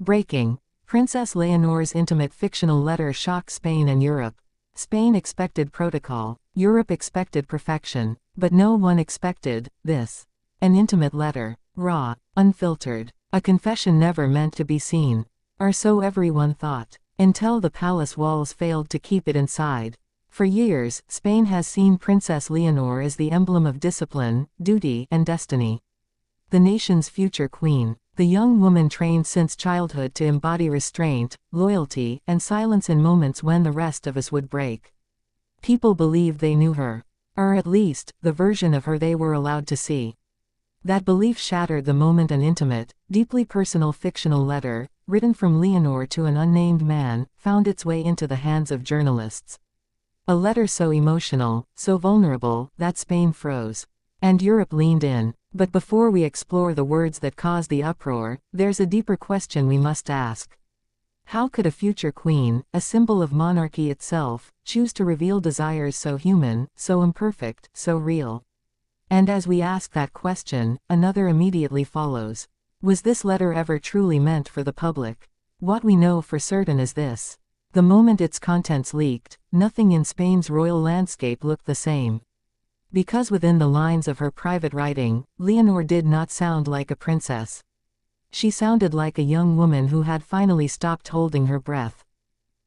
Breaking. Princess Leonor's intimate fictional letter shocks Spain and Europe. Spain expected protocol. Europe expected perfection. But no one expected this. An intimate letter. Raw. Unfiltered. A confession never meant to be seen. Or so everyone thought. Until the palace walls failed to keep it inside. For years, Spain has seen Princess Leonor as the emblem of discipline, duty, and destiny. The nation's future queen. The young woman trained since childhood to embody restraint, loyalty, and silence in moments when the rest of us would break. People believed they knew her. Or at least, the version of her they were allowed to see. That belief shattered the moment an intimate, deeply personal fictional letter, written from Leonor to an unnamed man, found its way into the hands of journalists. A letter so emotional, so vulnerable, that Spain froze. And Europe leaned in. But before we explore the words that caused the uproar, there's a deeper question we must ask. How could a future queen, a symbol of monarchy itself, choose to reveal desires so human, so imperfect, so real? And as we ask that question, another immediately follows. Was this letter ever truly meant for the public? What we know for certain is this. The moment its contents leaked, nothing in Spain's royal landscape looked the same. Because within the lines of her private writing, Leonor did not sound like a princess. She sounded like a young woman who had finally stopped holding her breath.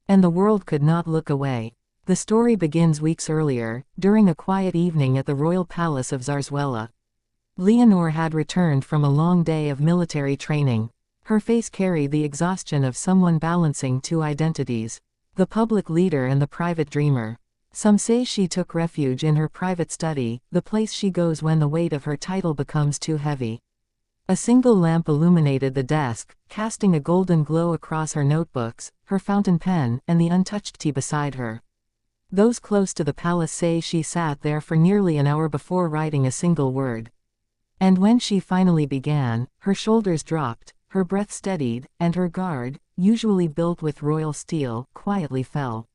And the world could not look away. The story begins weeks earlier, during a quiet evening at the royal palace of Zarzuela. Leonor had returned from a long day of military training. Her face carried the exhaustion of someone balancing two identities, the public leader and the private dreamer. Some say she took refuge in her private study, the place she goes when the weight of her title becomes too heavy. A single lamp illuminated the desk, casting a golden glow across her notebooks, her fountain pen, and the untouched tea beside her. Those close to the palace say she sat there for nearly an hour before writing a single word. And when she finally began, her shoulders dropped, her breath steadied, and her guard, usually built with royal steel, quietly fell.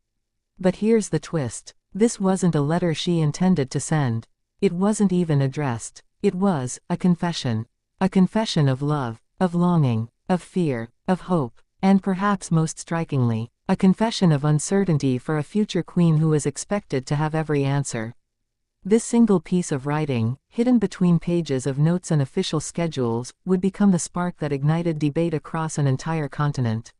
But here's the twist. This wasn't a letter she intended to send. It wasn't even addressed. It was a confession. A confession of love, of longing, of fear, of hope, and perhaps most strikingly, a confession of uncertainty for a future queen who is expected to have every answer. This single piece of writing, hidden between pages of notes and official schedules, would become the spark that ignited debate across an entire continent.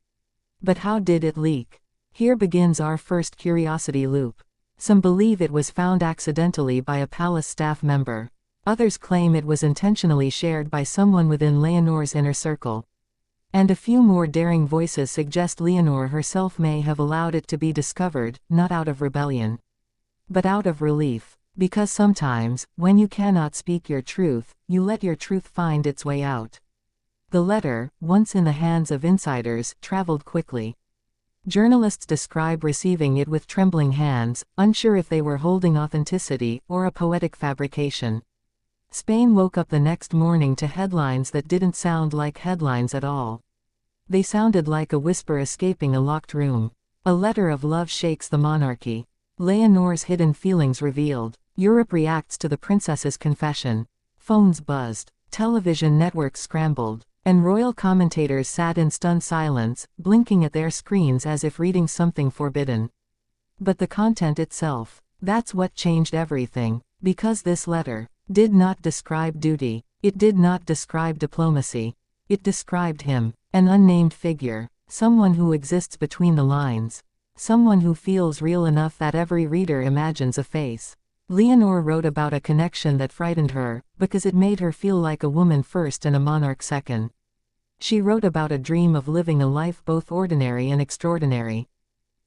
But how did it leak? Here begins our first curiosity loop. Some believe it was found accidentally by a palace staff member. Others claim it was intentionally shared by someone within Leonor's inner circle. And a few more daring voices suggest Leonor herself may have allowed it to be discovered, not out of rebellion, but out of relief. Because sometimes, when you cannot speak your truth, you let your truth find its way out. The letter, once in the hands of insiders, traveled quickly. Journalists describe receiving it with trembling hands, unsure if they were holding authenticity or a poetic fabrication. Spain woke up the next morning to headlines that didn't sound like headlines at all. They sounded like a whisper escaping a locked room. A letter of love shakes the monarchy. Leonor's hidden feelings revealed. Europe reacts to the princess's confession. Phones buzzed. Television networks scrambled. And royal commentators sat in stunned silence, blinking at their screens as if reading something forbidden. But the content itself, that's what changed everything. Because this letter did not describe duty. It did not describe diplomacy. It described him, an unnamed figure, someone who exists between the lines, someone who feels real enough that every reader imagines a face. Leonor wrote about a connection that frightened her, because it made her feel like a woman first and a monarch second. She wrote about a dream of living a life both ordinary and extraordinary.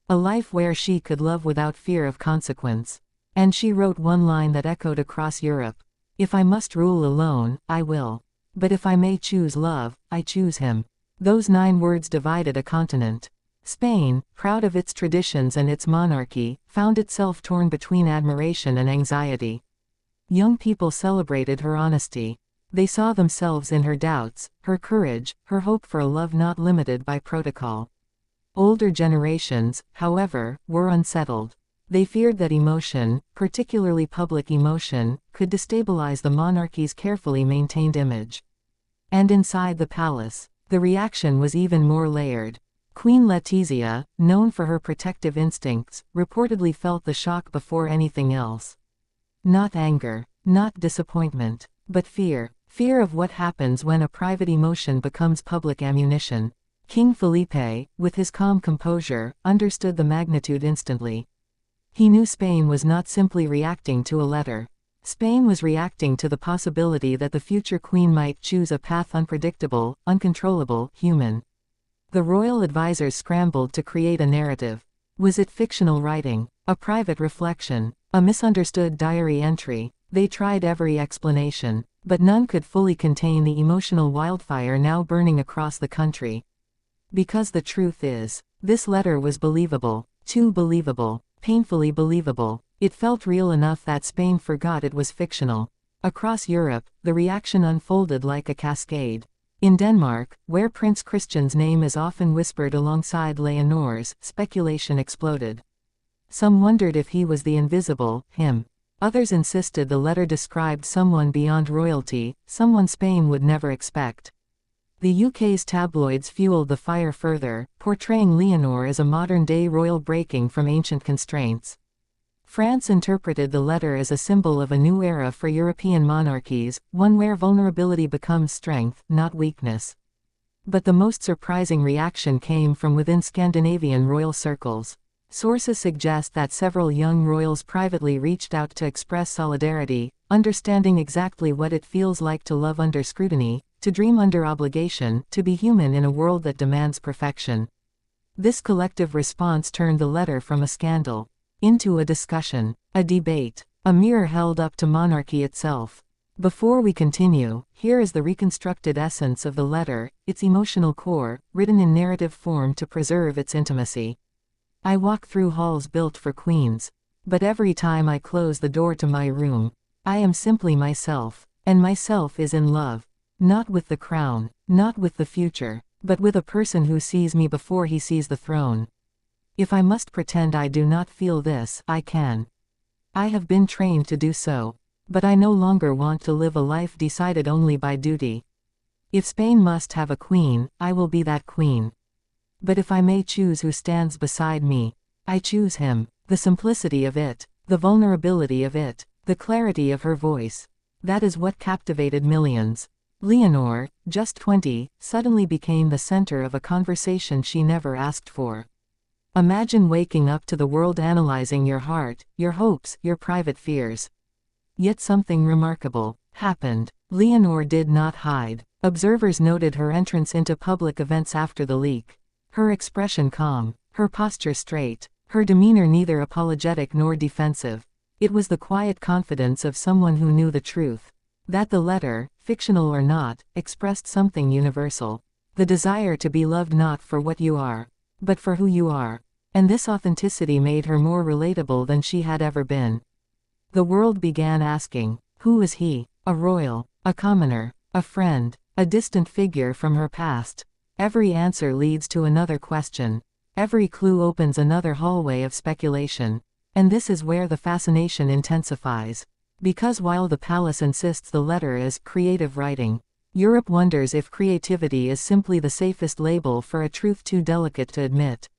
A life where she could love without fear of consequence. And she wrote one line that echoed across Europe. If I must rule alone, I will. But if I may choose love, I choose him. Those 9 words divided a continent. Spain, proud of its traditions and its monarchy, found itself torn between admiration and anxiety. Young people celebrated her honesty. They saw themselves in her doubts, her courage, her hope for a love not limited by protocol. Older generations, however, were unsettled. They feared that emotion, particularly public emotion, could destabilize the monarchy's carefully maintained image. And inside the palace, The reaction was even more layered. Queen Letizia, known for her protective instincts, reportedly felt the shock before anything else. Not anger, not disappointment, but fear. Fear of what happens when a private emotion becomes public ammunition. King Felipe, with his calm composure, understood the magnitude instantly. He knew Spain was not simply reacting to a letter. Spain was reacting to the possibility that the future queen might choose a path unpredictable, uncontrollable, human. The royal advisors scrambled to create a narrative. Was it fictional writing? A private reflection? A misunderstood diary entry? They tried every explanation, but none could fully contain the emotional wildfire now burning across the country. Because the truth is, this letter was believable, too believable, painfully believable. It felt real enough that Spain forgot it was fictional. Across Europe, the reaction unfolded like a cascade. In Denmark, where Prince Christian's name is often whispered alongside Leonor's, speculation exploded. Some wondered if he was the invisible him. Others insisted the letter described someone beyond royalty, someone Spain would never expect. The UK's tabloids fueled the fire further, portraying Leonor as a modern-day royal breaking from ancient constraints. France interpreted the letter as a symbol of a new era for European monarchies, one where vulnerability becomes strength, not weakness. But the most surprising reaction came from within Scandinavian royal circles. Sources suggest that several young royals privately reached out to express solidarity, understanding exactly what it feels like to love under scrutiny, to dream under obligation, to be human in a world that demands perfection. This collective response turned the letter from a scandal into a discussion, a debate, a mirror held up to monarchy itself. Before we continue, here is the reconstructed essence of the letter, its emotional core, written in narrative form to preserve its intimacy. I walk through halls built for queens, but every time I close the door to my room, I am simply myself, and myself is in love. Not with the crown, not with the future, but with a person who sees me before he sees the throne. If I must pretend I do not feel this, I can. I have been trained to do so, but I no longer want to live a life decided only by duty. If Spain must have a queen, I will be that queen. But if I may choose who stands beside me, I choose him. The simplicity of it, the vulnerability of it, the clarity of her voice. That is what captivated millions. Leonor, just 20, suddenly became the center of a conversation she never asked for. Imagine waking up to the world analyzing your heart, your hopes, your private fears. Yet something remarkable happened. Leonor did not hide. Observers noted her entrance into public events after the leak. Her expression calm, her posture straight, her demeanor neither apologetic nor defensive. It was the quiet confidence of someone who knew the truth. That the letter, fictional or not, expressed something universal. The desire to be loved not for what you are, but for who you are. And this authenticity made her more relatable than she had ever been. The world began asking, who is he? A royal, a commoner, a friend, a distant figure from her past. Every answer leads to another question. Every clue opens another hallway of speculation. And this is where the fascination intensifies. Because while the palace insists the letter is creative writing, Europe wonders if creativity is simply the safest label for a truth too delicate to admit.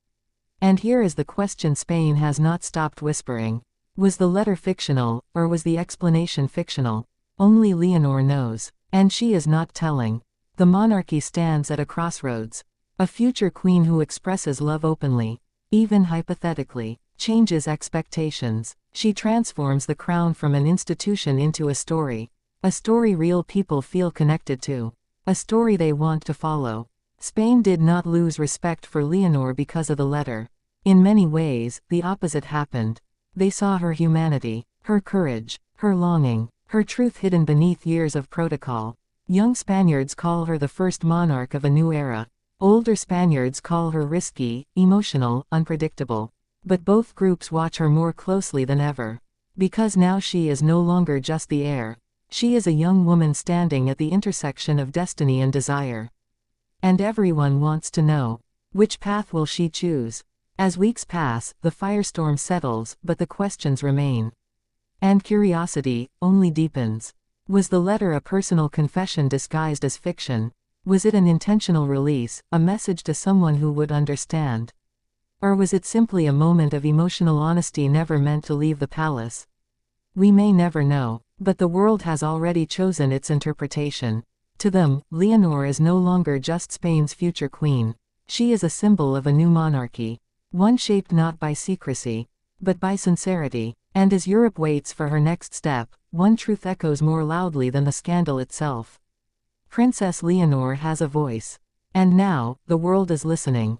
And here is the question Spain has not stopped whispering. Was the letter fictional, or was the explanation fictional? Only Leonor knows. And she is not telling. The monarchy stands at a crossroads. A future queen who expresses love openly, even hypothetically, changes expectations. She transforms the crown from an institution into a story. A story real people feel connected to. A story they want to follow. Spain did not lose respect for Leonor because of the letter. In many ways, the opposite happened. They saw her humanity, her courage, her longing, her truth hidden beneath years of protocol. Young Spaniards call her the first monarch of a new era. Older Spaniards call her risky, emotional, unpredictable. But both groups watch her more closely than ever. Because now she is no longer just the heir. She is a young woman standing at the intersection of destiny and desire. And everyone wants to know, which path will she choose? As weeks pass, the firestorm settles, but the questions remain. And curiosity only deepens. Was the letter a personal confession disguised as fiction? Was it an intentional release, a message to someone who would understand? Or was it simply a moment of emotional honesty never meant to leave the palace? We may never know, but the world has already chosen its interpretation. To them, Leonor is no longer just Spain's future queen. She is a symbol of a new monarchy. One shaped not by secrecy, but by sincerity. And as Europe waits for her next step, one truth echoes more loudly than the scandal itself. Princess Leonor has a voice. And now, the world is listening.